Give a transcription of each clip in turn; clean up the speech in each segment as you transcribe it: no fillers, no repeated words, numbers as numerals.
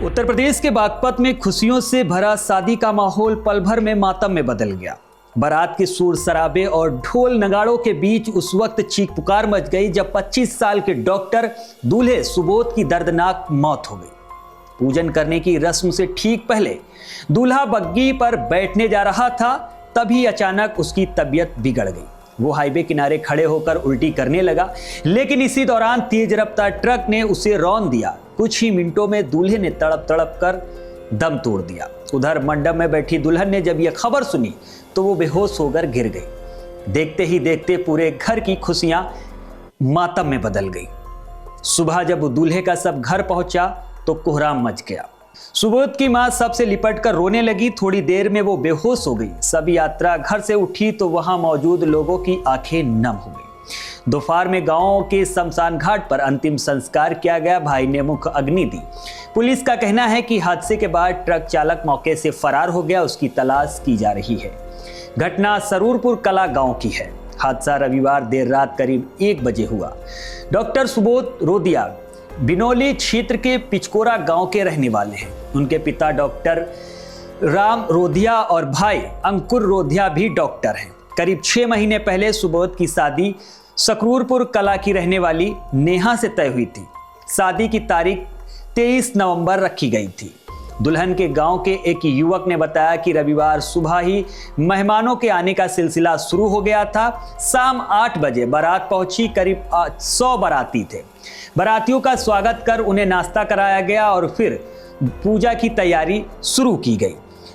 उत्तर प्रदेश के बागपत में खुशियों से भरा शादी का माहौल पल भर में मातम में बदल गया। बारात के शोर शराबे और ढोल नगाड़ों के बीच उस वक्त चीख पुकार मच गई जब 25 साल के डॉक्टर दूल्हे सुबोध की दर्दनाक मौत हो गई। पूजन करने की रस्म से ठीक पहले दूल्हा बग्गी पर बैठने जा रहा था, तभी अचानक उसकी तबीयत बिगड़ गई। वो हाईवे किनारे खड़े होकर उल्टी करने लगा, लेकिन इसी दौरान तेज रफ्तार ट्रक ने उसे रौंद दिया। कुछ ही मिनटों में दूल्हे ने तड़प तड़प कर दम तोड़ दिया। उधर मंडप में बैठी दुल्हन ने जब यह खबर सुनी तो वो बेहोश होकर गिर गई। देखते ही देखते पूरे घर की खुशियां मातम में बदल गई। सुबह जब दूल्हे का सब घर पहुंचा तो कोहराम मच गया। सुबोध की मां सबसे लिपट कर रोने लगी। थोड़ी देर में वो बेहोश हो गई। सब यात्रा घर से उठी तो वहां मौजूद लोगों की आंखें नम हो गई। दोपहर में गांव के शमशान घाट पर अंतिम संस्कार किया गया। भाई ने मुख अग्नि दी। पुलिस का कहना है कि हादसे के बाद ट्रक चालक मौके से फरार हो गया। उसकी तलाश की जा रही है। घटना सरूरपुर कला गांव की है। हादसा रविवार देर रात करीब 1 बजे हुआ। डॉक्टर सुबोध रोदिया बिनौली क्षेत्र के पिचकोरा गांव के रहने वाले हैं। उनके पिता डॉक्टर राम रोधिया और भाई अंकुर रोधिया भी डॉक्टर हैं। करीब 6 महीने पहले सुबोध की शादी सकरूरपुर कला की रहने वाली नेहा से तय हुई थी। शादी की तारीख 23 नवंबर रखी गई थी। दुल्हन के गांव के एक युवक ने बताया कि रविवार सुबह ही मेहमानों के आने का सिलसिला शुरू हो गया था। शाम 8 बजे बारात पहुंची। करीब 100 बाराती थे। बारातियों का स्वागत कर उन्हें नाश्ता कराया गया और फिर पूजा की तैयारी शुरू की गई।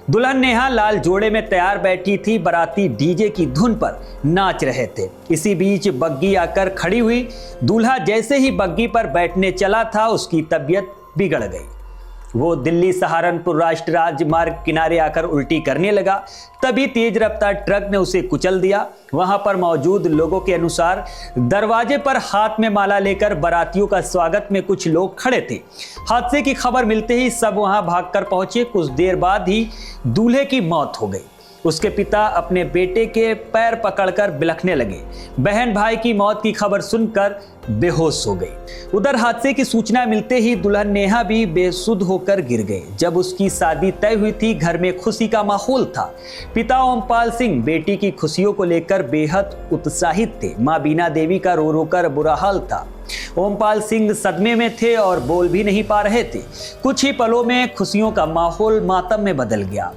दुल्हन नेहा लाल जोड़े में तैयार बैठी थी। बाराती डीजे की धुन पर नाच रहे थे। इसी बीच बग्गी आकर खड़ी हुई। दूल्हा जैसे ही बग्गी पर बैठने चला था, उसकी तबीयत बिगड़ गई। वो दिल्ली सहारनपुर राष्ट्रीय राजमार्ग किनारे आकर उल्टी करने लगा। तभी तेज रफ्तार ट्रक ने उसे कुचल दिया। वहां पर मौजूद लोगों के अनुसार दरवाजे पर हाथ में माला लेकर बारातियों का स्वागत में कुछ लोग खड़े थे। हादसे की खबर मिलते ही सब वहां भागकर पहुंचे। कुछ देर बाद ही दूल्हे की मौत हो गई। उसके पिता अपने बेटे के पैर पकड़कर बिलखने लगे। बहन भाई की मौत की खबर सुनकर बेहोश हो गई। उधर हादसे की सूचना मिलते ही दुल्हन नेहा भी बेसुध होकर गिर गए। जब उसकी शादी तय हुई थी, घर में खुशी का माहौल था। पिता ओमपाल सिंह बेटी की खुशियों को लेकर बेहद उत्साहित थे। मां बीना देवी का रो रो कर बुरा हाल था। ओमपाल सिंह सदमे में थे और बोल भी नहीं पा रहे थे। कुछ ही पलों में खुशियों का माहौल मातम में बदल गया।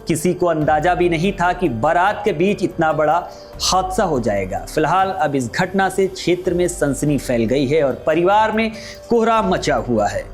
किसी को अंदाजा भी नहीं था कि बारात के बीच इतना बड़ा हादसा हो जाएगा। फिलहाल अब इस घटना से क्षेत्र में सनसनी फैल गई है और परिवार में कोहराम मचा हुआ है।